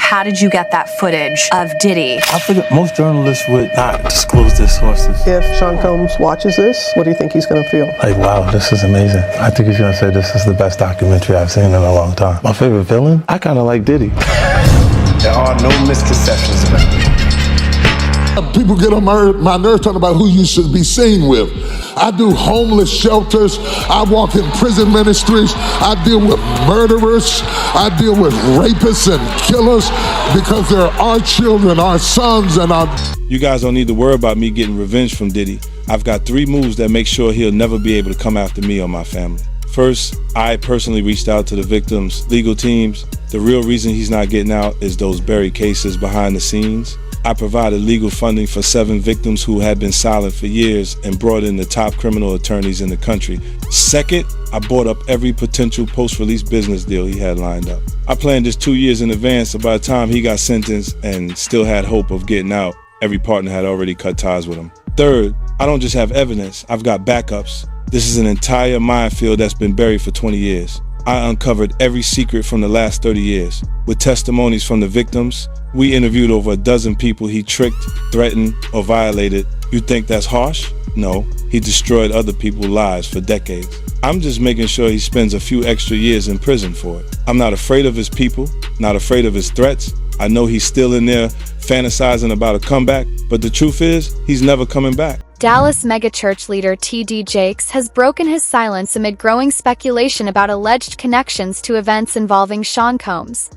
How did you get that footage of Diddy? I figured most journalists would not disclose their sources. If Sean Combs watches this, what do you think he's going to feel? Like, wow, this is amazing. I think he's going to say this is the best documentary I've seen in a long time. My favorite villain? I kind of like Diddy. There are no misconceptions about me. People get on my nerves talking about who you should be seen with. I do homeless shelters. I walk in prison ministries. I deal with murderers. I deal with rapists and killers because they're our children, our sons, and our... You guys don't need to worry about me getting revenge from Diddy. I've got 3 moves that make sure he'll never be able to come after me or my family. First, I personally reached out to the victims' legal teams. The real reason he's not getting out is those buried cases behind the scenes. I provided legal funding for 7 victims who had been silent for years and brought in the top criminal attorneys in the country. Second, I bought up every potential post-release business deal he had lined up. I planned this 2 years in advance, so by the time he got sentenced and still had hope of getting out, every partner had already cut ties with him. Third, I don't just have evidence, I've got backups. This is an entire minefield that's been buried for 20 years. I uncovered every secret from the last 30 years. With testimonies from the victims, we interviewed over a dozen people he tricked, threatened, or violated. You think that's harsh? No, he destroyed other people's lives for decades. I'm just making sure he spends a few extra years in prison for it. I'm not afraid of his people, not afraid of his threats. I know he's still in there fantasizing about a comeback, but the truth is, he's never coming back. Dallas megachurch leader T.D. Jakes has broken his silence amid growing speculation about alleged connections to events involving Sean Combs.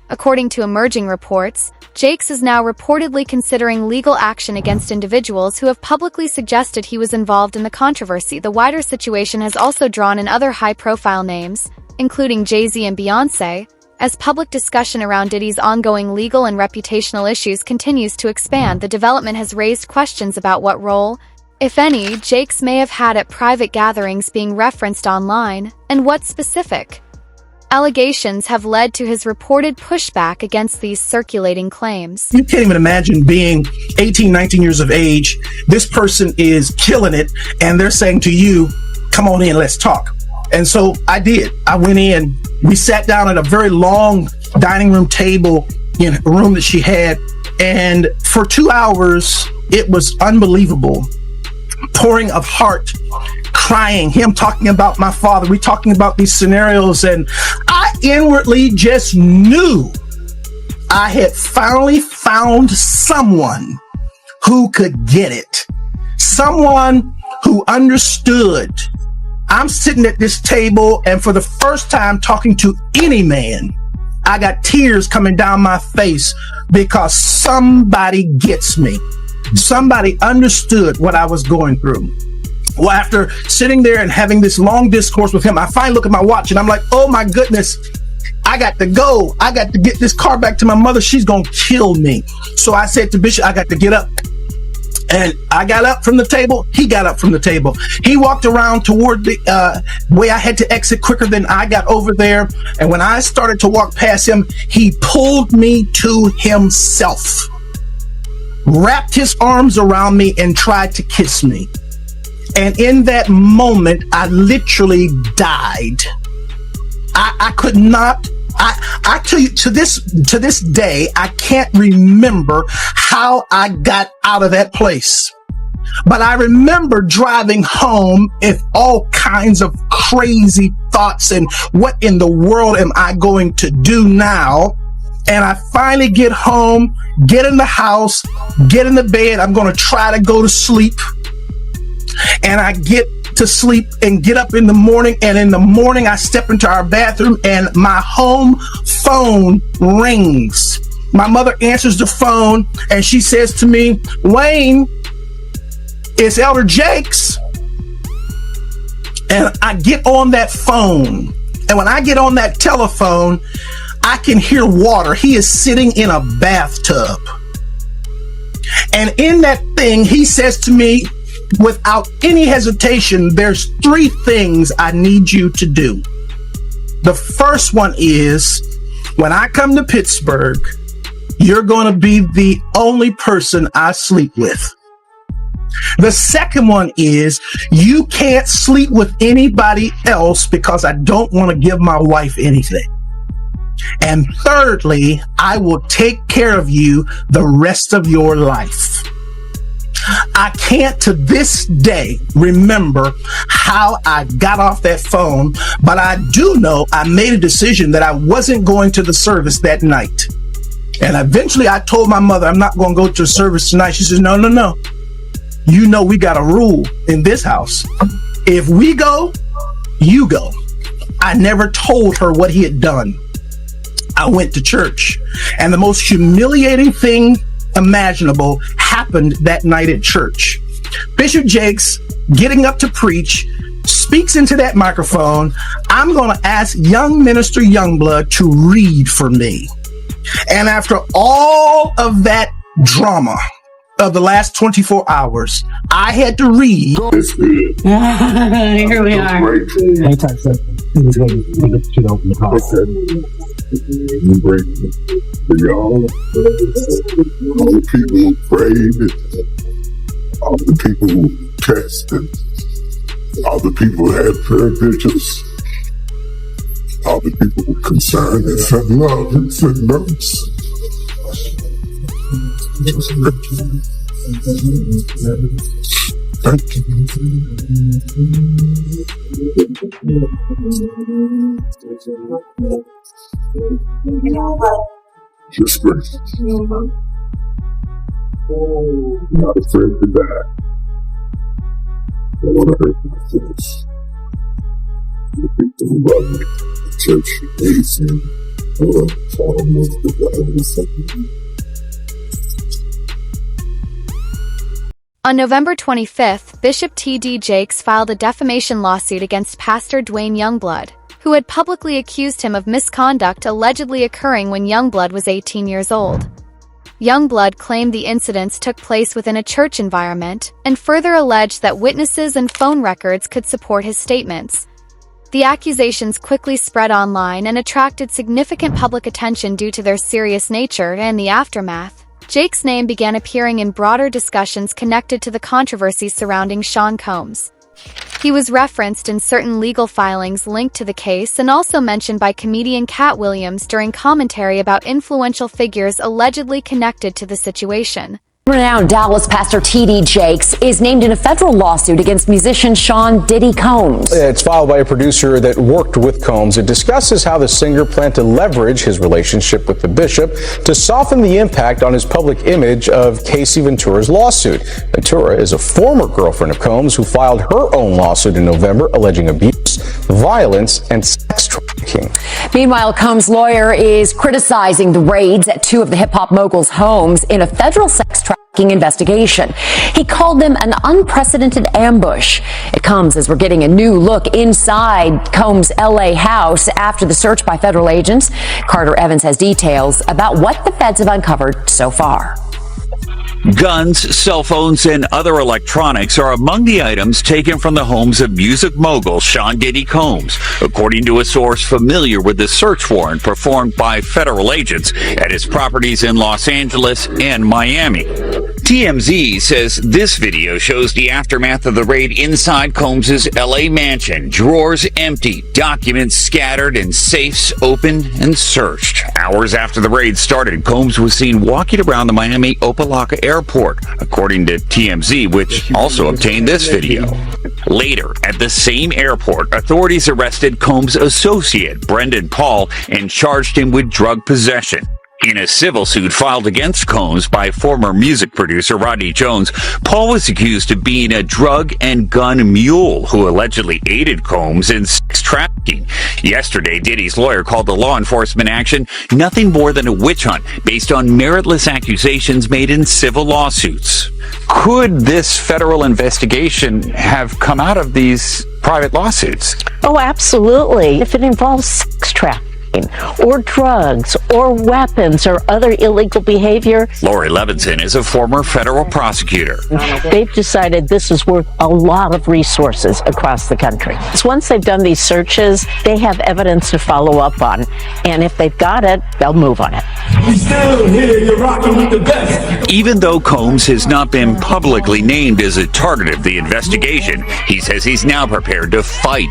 According to emerging reports, Jakes is now reportedly considering legal action against individuals who have publicly suggested he was involved in the controversy. The wider situation has also drawn in other high-profile names, including Jay-Z and Beyoncé, as public discussion around Diddy's ongoing legal and reputational issues continues to expand. The development has raised questions about what role, if any, Jakes may have had at private gatherings being referenced online, and what specific allegations have led to his reported pushback against these circulating claims. You can't even imagine being 18, 19 years of age. This person is killing it, and they're saying to you, come on in, let's talk. And so I did. I went in. We sat down at a very long dining room table in a room that she had. And for 2 hours, it was unbelievable. Pouring of heart, crying, him talking about my father. We talking about these scenarios. And I inwardly just knew I had finally found someone who could get it. Someone who understood. I'm sitting at this table, and for the first time talking to any man, I got tears coming down my face because somebody gets me. Somebody understood what I was going through. Well, after sitting there and having this long discourse with him, I finally look at my watch and I'm like, oh my goodness, I got to go. I got to get this car back to my mother. She's going to kill me. So I said to Bishop, I got to get up. And I got up from the table. He got up from the table. He walked around toward the way I had to exit quicker than I got over there. And when I started to walk past him, he pulled me to himself, wrapped his arms around me and tried to kiss me. And in that moment, I literally died. I could not. I tell you, to this day, I can't remember how I got out of that place. But I remember driving home with all kinds of crazy thoughts and what in the world am I going to do now? And I finally get home, get in the house, get in the bed. I'm going to try to go to sleep. And I get to sleep and get up in the morning, and in the morning I step into our bathroom and my home phone rings. My mother answers the phone and she says to me, Wayne, it's Elder Jakes. And I get on that phone, and when I get on that telephone, I can hear water. He is sitting in a bathtub, and in that thing he says to me, without any hesitation, there's 3 things I need you to do. The first one is, when I come to Pittsburgh, you're going to be the only person I sleep with. The second one is, you can't sleep with anybody else because I don't want to give my wife anything. And thirdly, I will take care of you the rest of your life. I can't to this day remember how I got off that phone, but I do know I made a decision that I wasn't going to the service that night. And eventually I told my mother, I'm not going to go to the service tonight. She says, no. You know, we got a rule in this house. If we go, you go. I never told her what he had done. I went to church, and the most humiliating thing imaginable happened that night at church. Bishop Jakes, getting up to preach, speaks into that microphone. I'm going to ask young minister Youngblood to read for me. And after all of that drama of the last 24 hours, I had to read. Here we are. Anytime, sir. Open the car. All the people who prayed, all the people who tested, all the people who had prayer vigils, all the people who were concerned and sent love and sent notes. Thank you. Just grace. Not afraid to die. I want to hurt my face. The people who love me, the church who hates me, all of the On November 25th, Bishop T.D. Jakes filed a defamation lawsuit against Pastor Dwayne Youngblood, who had publicly accused him of misconduct allegedly occurring when Youngblood was 18 years old. Youngblood claimed the incidents took place within a church environment, and further alleged that witnesses and phone records could support his statements. The accusations quickly spread online and attracted significant public attention due to their serious nature and the aftermath. Jake's name began appearing in broader discussions connected to the controversy surrounding Sean Combs. He was referenced in certain legal filings linked to the case and also mentioned by comedian Cat Williams during commentary about influential figures allegedly connected to the situation. Renowned Dallas pastor T.D. Jakes is named in a federal lawsuit against musician Sean Diddy Combs. It's filed by a producer that worked with Combs. It discusses how the singer planned to leverage his relationship with the bishop to soften the impact on his public image of Casey Ventura's lawsuit. Ventura is a former girlfriend of Combs who filed her own lawsuit in November alleging abuse, violence, and sex trafficking. Meanwhile, Combs' lawyer is criticizing the raids at two of the hip-hop mogul's homes in a federal sex trafficking investigation. He called them an unprecedented ambush. It comes as we're getting a new look inside Combs' LA house after the search by federal agents. Carter Evans has details about what the feds have uncovered so far. Guns, cell phones, and other electronics are among the items taken from the homes of music mogul Sean Diddy Combs, according to a source familiar with the search warrant performed by federal agents at his properties in Los Angeles and Miami. TMZ says this video shows the aftermath of the raid inside Combs' LA mansion. Drawers empty, documents scattered, and safes opened and searched. Hours after the raid started, Combs was seen walking around the Miami Opa-locka airport, according to TMZ, which also obtained this video. Later, at the same airport, authorities arrested Combs' associate, Brendan Paul, and charged him with drug possession. In a civil suit filed against Combs by former music producer Rodney Jones, Paul was accused of being a drug and gun mule who allegedly aided Combs in sex trafficking. Yesterday, Diddy's lawyer called the law enforcement action nothing more than a witch hunt based on meritless accusations made in civil lawsuits. Could this federal investigation have come out of these private lawsuits? Oh, absolutely. If it involves sex trafficking, or drugs, or weapons, or other illegal behavior. Lori Levinson is a former federal prosecutor. They've decided this is worth a lot of resources across the country. So once they've done these searches, they have evidence to follow up on. And if they've got it, they'll move on it. We still here, you're rocking with the best. Even though Combs has not been publicly named as a target of the investigation, he says he's now prepared to fight.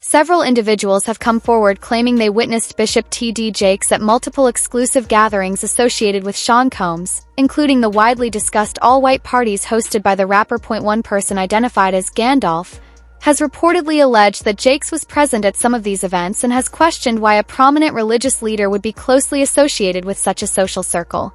Several individuals have come forward claiming they witnessed Bishop T.D. Jakes at multiple exclusive gatherings associated with Sean Combs, including the widely discussed all-white parties hosted by the rapper. One person identified as Gandalf has reportedly alleged that Jakes was present at some of these events and has questioned why a prominent religious leader would be closely associated with such a social circle.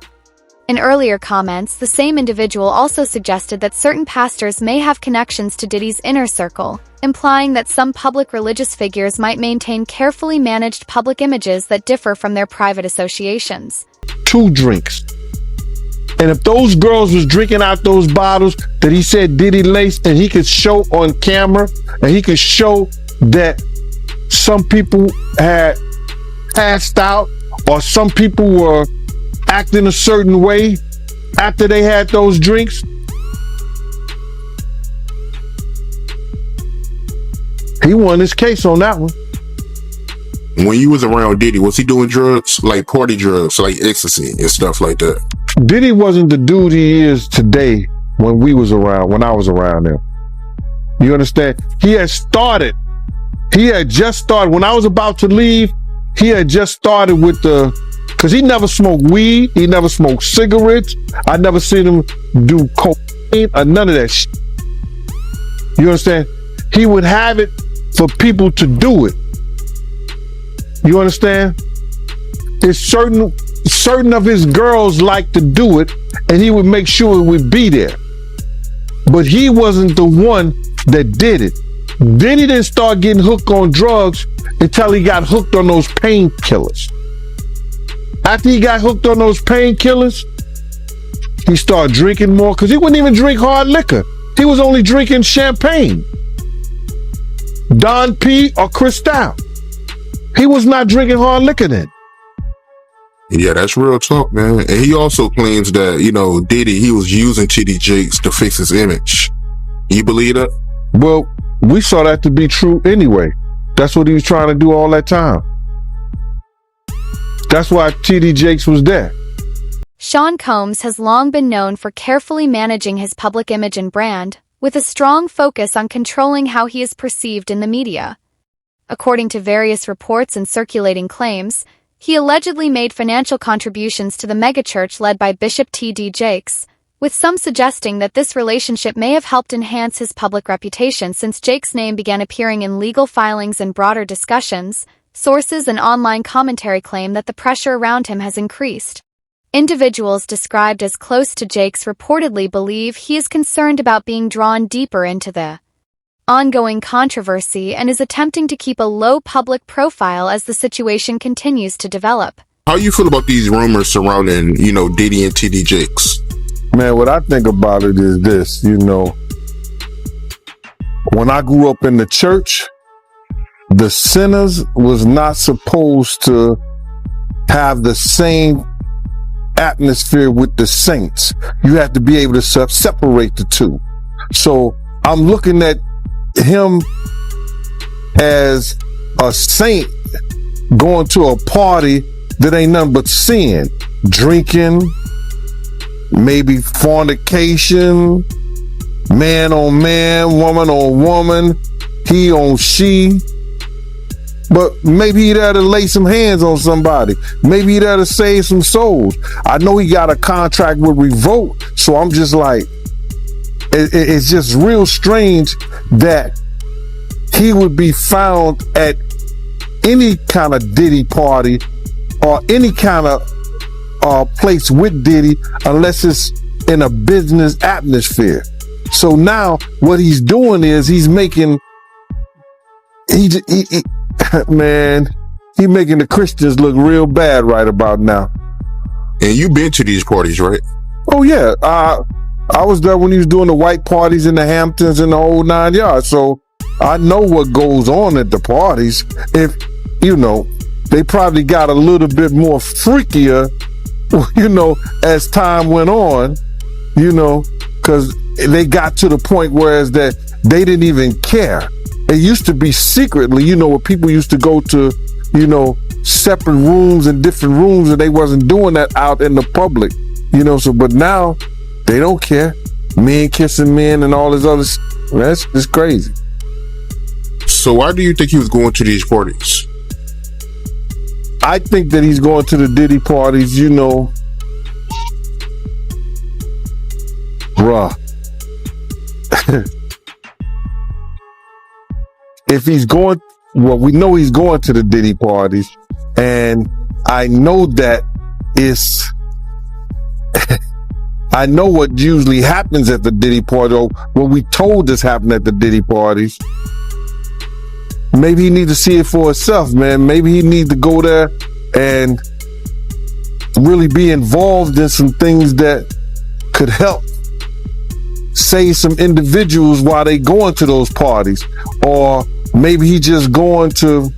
In earlier comments, the same individual also suggested that certain pastors may have connections to Diddy's inner circle, implying that some public religious figures might maintain carefully managed public images that differ from their private associations. 2 drinks. And if those girls was drinking out those bottles that he said Diddy laced, and he could show on camera, and he could show that some people had passed out, or some people were acting a certain way after they had those drinks, he won his case on that one. When you was around Diddy, was he doing drugs, like party drugs, like ecstasy and stuff like that? Diddy wasn't the dude he is today when I was around him. You understand? He had just started, when I was about to leave, he had just started with because he never smoked weed, he never smoked cigarettes, I never seen him do cocaine or none of that shit. You understand? He would have it for people to do it. You understand? It's certain of his girls like to do it, and he would make sure it would be there. But he wasn't the one that did it. Then he didn't start getting hooked on drugs until he got hooked on those painkillers. After he got hooked on those painkillers, he started drinking more, because he wouldn't even drink hard liquor. He was only drinking champagne, Don P or Cristal. He was not drinking hard liquor then. Yeah, that's real talk, man. And he also claims that, Diddy, he was using T.D. Jakes to fix his image. You believe that? Well, we saw that to be true anyway. That's what he was trying to do all that time. That's why T.D. Jakes was there. Sean Combs has long been known for carefully managing his public image and brand, with a strong focus on controlling how he is perceived in the media. According to various reports and circulating claims, he allegedly made financial contributions to the megachurch led by Bishop T.D. Jakes, with some suggesting that this relationship may have helped enhance his public reputation since Jakes' name began appearing in legal filings and broader discussions. Sources and online commentary claim that the pressure around him has increased. Individuals described as close to Jakes reportedly believe he is concerned about being drawn deeper into the ongoing controversy and is attempting to keep a low public profile as the situation continues to develop. How you feel about these rumors surrounding, Diddy and T.D. Jakes? Man, what I think about it is this, when I grew up in the church, the sinners was not supposed to have the same atmosphere with the saints. You have to be able to separate the two. So I'm looking at him as a saint going to a party that ain't nothing but sin, drinking, maybe fornication, man on man, woman on woman, he on she. But maybe he'd have to lay some hands on somebody. Maybe he'd have to save some souls. I know he got a contract with Revolt, so I'm just like, it's just real strange that he would be found at any kind of Diddy party or any kind of place with Diddy unless it's in a business atmosphere. So now what he's doing is he's making, man, he making the Christians look real bad right about now. And you've been to these parties, right? Oh yeah, I was there when he was doing the white parties in the Hamptons and the whole 9 yards. So I know what goes on at the parties. If, they probably got a little bit more freakier, as time went on, because they got to the point whereas that they didn't even care. It used to be secretly, where people used to go to, separate rooms and different rooms, and they wasn't doing that out in the public, but now they don't care. Men kissing men and all this other that's crazy. So why do you think he was going to these parties? I think that he's going to the Diddy parties, you know, bruh. If he's going, well, we know he's going to the Diddy parties, and I know that it's, I know what usually happens at the Diddy party, or what we told this happened at the Diddy parties. Maybe he need to see it for himself, man. Maybe he need to go there and really be involved in some things that could help save some individuals while they going to those parties. Or maybe he just going to,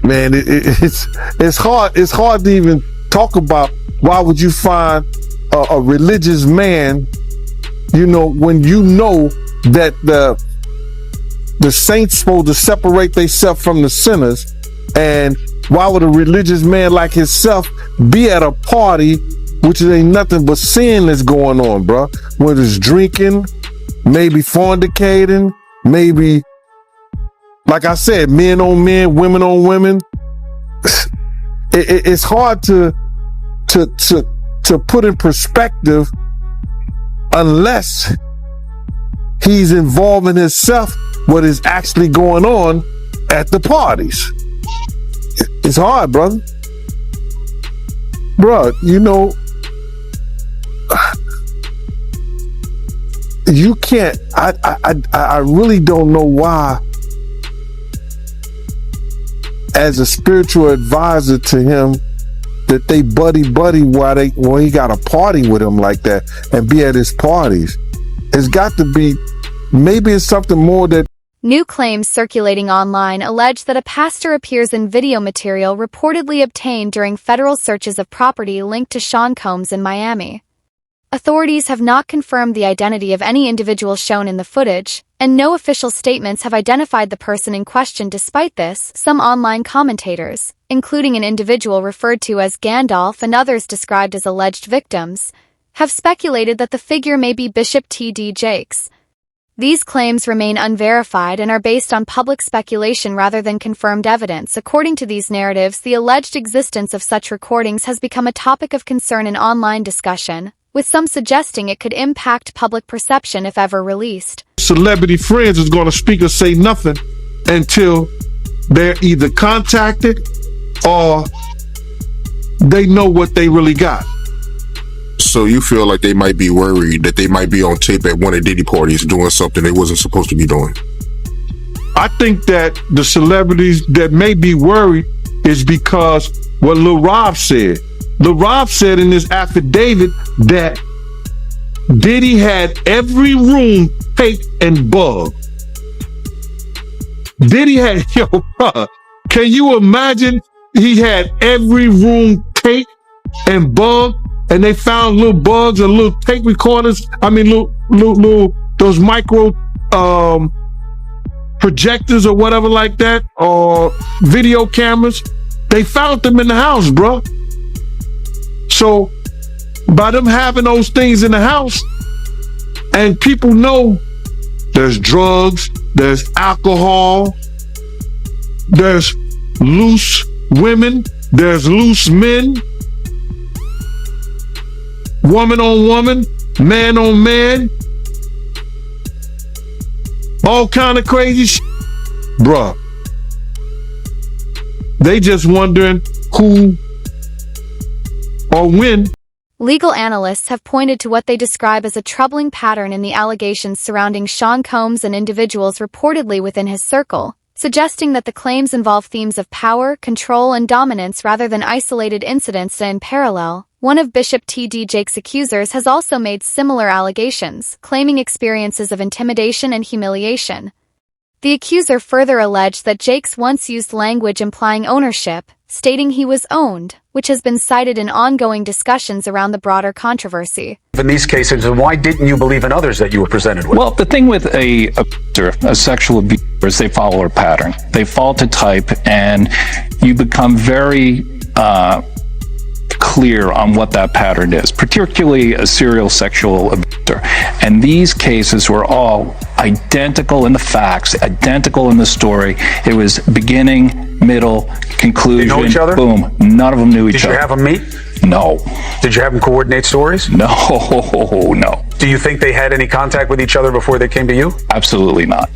man, it's hard to even talk about. Why would you find a religious man, you know, when you know that the saints supposed to separate themselves from the sinners? And why would a religious man like himself be at a party which ain't nothing but sin that's going on, bro? Whether it's drinking, maybe fornicating, maybe, like I said, men on men, women on women. It's hard to put in perspective unless he's involving himself what is actually going on at the parties. It's hard, brother. Bro, you know, you can't, I really don't know why, as a spiritual advisor to him, that they buddy while he got a party with him like that and be at his parties. It's got to be, maybe it's something more that. New claims circulating online allege that a pastor appears in video material reportedly obtained during federal searches of property linked to Sean Combs in Miami. Authorities have not confirmed the identity of any individual shown in the footage, and no official statements have identified the person in question. Despite this, some online commentators, including an individual referred to as Gandalf and others described as alleged victims, have speculated that the figure may be Bishop T.D. Jakes. These claims remain unverified and are based on public speculation rather than confirmed evidence. According to these narratives, the alleged existence of such recordings has become a topic of concern in online discussion, with some suggesting it could impact public perception if ever released. Celebrity friends is going to speak or say nothing until they're either contacted or they know what they really got. So you feel like they might be worried that they might be on tape at one of Diddy parties doing something they wasn't supposed to be doing? I think that the celebrities that may be worried is because what Lil Rob said. Lil Rob said in his affidavit that Diddy had every room taped and bugged. Diddy had, yo, bro, can you imagine? He had every room taped and bugged, and they found little bugs and little tape recorders. I mean, little those micro projectors or whatever like that, or video cameras. They found them in the house, bro. So by them having those things in the house, and people know there's drugs, there's alcohol, there's loose women, there's loose men, woman on woman, man on man, all kind of crazy shit. Bruh, they just wondering who or when. Legal analysts have pointed to what they describe as a troubling pattern in the allegations surrounding Sean Combs and individuals reportedly within his circle, suggesting that the claims involve themes of power, control, and dominance rather than isolated incidents. In parallel, one of Bishop T.D. Jakes' accusers has also made similar allegations, claiming experiences of intimidation and humiliation. The accuser further alleged that Jakes once used language implying ownership, stating he was owned, which has been cited in ongoing discussions around the broader controversy. In these cases, why didn't you believe in others that you were presented with? Well, the thing with a sexual abuser is they follow a pattern. They fall to type, and you become very clear on what that pattern is, particularly a serial sexual abuser. And these cases were all identical in the facts, identical in the story. It was beginning, middle, conclusion. They know each other? Boom. None of them knew each other. Did you have them meet? No. Did you have them coordinate stories? No, no. Do you think they had any contact with each other before they came to you? Absolutely not.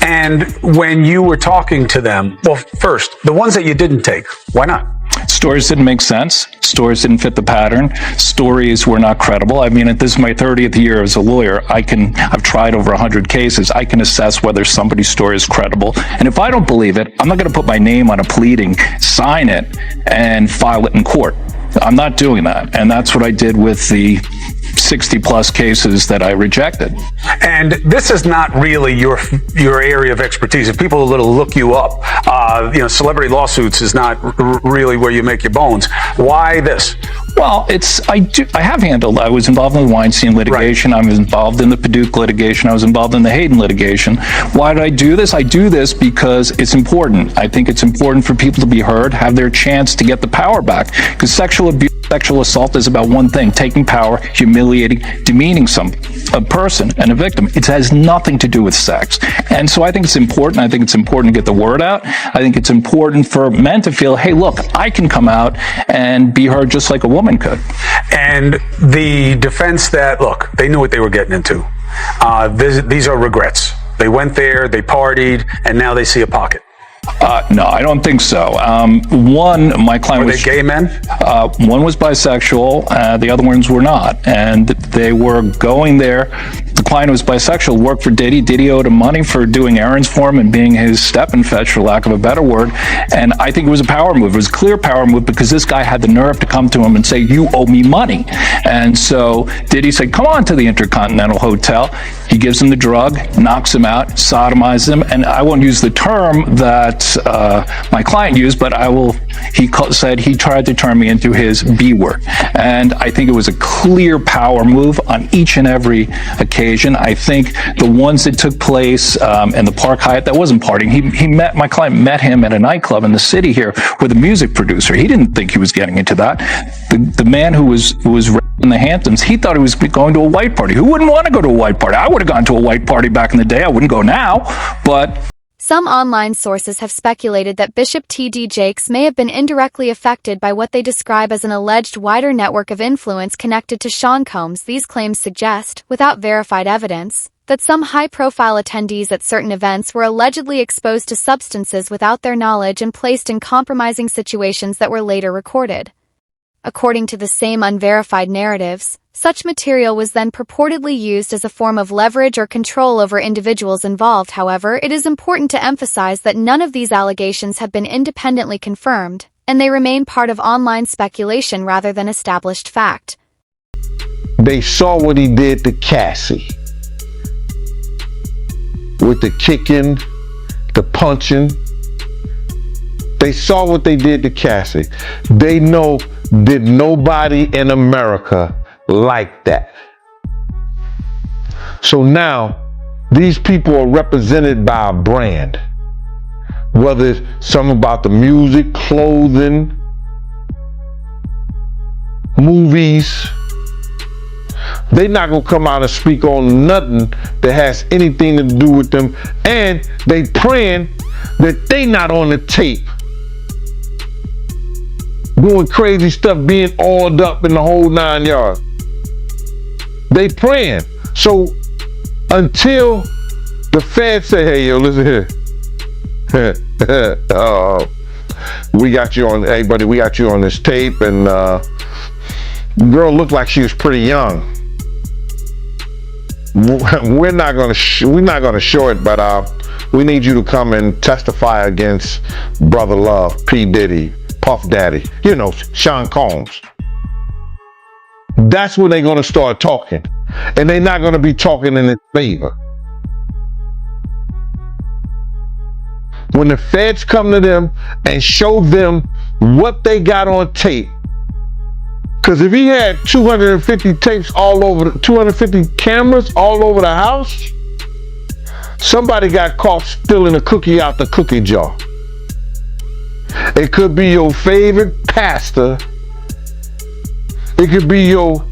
And when you were talking to them, well, first, the ones that you didn't take, why not? Stories didn't make sense. Stories didn't fit the pattern. Stories were not credible. I mean, this is my 30th year as a lawyer. I've tried over 100 cases. I can assess whether somebody's story is credible. And if I don't believe it, I'm not going to put my name on a pleading, sign it, and file it in court. I'm not doing that. And that's what I did with the 60 plus cases that I rejected. And this is not really your area of expertise. If people will look you up, celebrity lawsuits is not really where you make your bones. Why this? Well, I was involved in the Weinstein litigation. Right. I was involved in the Paducah litigation. I was involved in the Hayden litigation. Why did I do this? I do this because it's important. I think it's important for people to be heard, have their chance to get the power back. Because sexual abuse, sexual assault is about one thing: taking power, humiliating, demeaning a person and a victim. It has nothing to do with sex. And so I think it's important. I think it's important to get the word out. I think it's important for men to feel, hey, look, I can come out and be heard just like a woman could. And the defense that, look, they knew what they were getting into. These are regrets. They went there, they partied, and now they see a pocket. No, I don't think so. My client were they gay men? One was bisexual. The other ones were not. And they were going there. The client was bisexual, worked for Diddy. Diddy owed him money for doing errands for him and being his step and fetch, for lack of a better word. And I think it was a power move. It was a clear power move because this guy had the nerve to come to him and say, you owe me money. And so Diddy said, come on to the Intercontinental Hotel. He gives him the drug, knocks him out, sodomizes him. And I won't use the term that my client used, but said he tried to turn me into his B word. And I think it was a clear power move on each and every occasion. I think the ones that took place in the Park Hyatt, that wasn't partying. My client met him at a nightclub in the city here with a music producer. He didn't think he was getting into that. The man who was in the Hamptons, he thought he was going to a white party. Who wouldn't want to go to a white party? I would have gone to a white party back in the day. I wouldn't go now, but... Some online sources have speculated that Bishop T.D. Jakes may have been indirectly affected by what they describe as an alleged wider network of influence connected to Sean Combs. These claims suggest, without verified evidence, that some high-profile attendees at certain events were allegedly exposed to substances without their knowledge and placed in compromising situations that were later recorded. According to the same unverified narratives, such material was then purportedly used as a form of leverage or control over individuals involved. However, it is important to emphasize that none of these allegations have been independently confirmed, and they remain part of online speculation rather than established fact. They saw what he did to Cassie. With the kicking, the punching. They saw what they did to Cassie. They know that nobody in America like that. So now these people are represented by a brand, whether it's something about the music, clothing, movies. They're not gonna come out and speak on nothing that has anything to do with them, and they praying that they not on the tape doing crazy stuff, being oiled up in the whole 9 yards. They praying. So until the feds say, hey, yo, listen here. We got you on, hey buddy, we got you on this tape, and girl looked like she was pretty young. We're not gonna show it, but we need you to come and testify against Brother Love, P. Diddy, Puff Daddy, Sean Combs. That's when they're going to start talking. And they're not going to be talking in his favor. When the feds come to them and show them what they got on tape, because if he had 250 tapes all over, 250 cameras all over the house, somebody got caught stealing a cookie out the cookie jar. It could be your favorite pastor. It could be your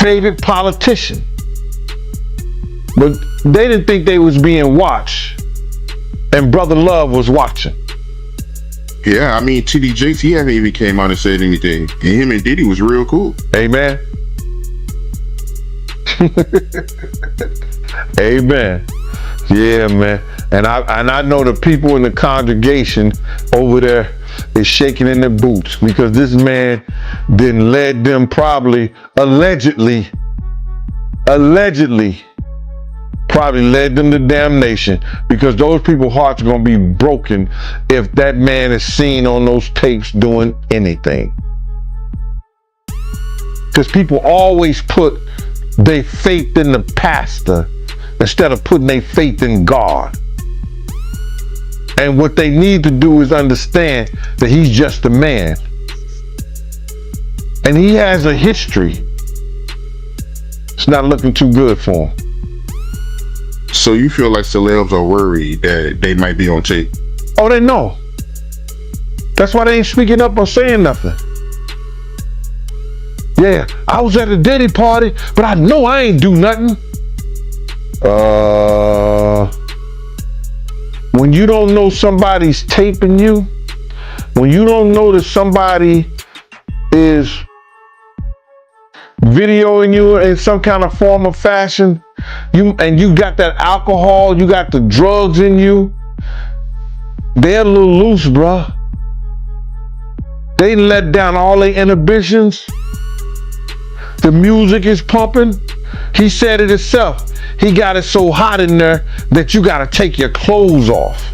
favorite politician. But they didn't think they was being watched. And Brother Love was watching. Yeah, I mean, TD Jakes, he hasn't even came out and said anything. And him and Diddy was real cool. Amen. Amen. Yeah, man. And I know the people in the congregation over there is shaking in their boots because this man then led them probably allegedly led them to damnation, because those people's hearts are going to be broken if that man is seen on those tapes doing anything. Because people always put their faith in the pastor instead of putting their faith in God. And what they need to do is understand that he's just a man. And he has a history. It's not looking too good for him. So you feel like celebs are worried that they might be on tape? Oh, they know. That's why they ain't speaking up or saying nothing. Yeah, I was at a Diddy party, but I know I ain't do nothing. When you don't know somebody's taping you, when you don't know that somebody is videoing you in some kind of form or fashion, you got that alcohol, you got the drugs in you, they're a little loose, bruh. They let down all their inhibitions. The music is pumping. He said it himself. He got it so hot in there that you got to take your clothes off.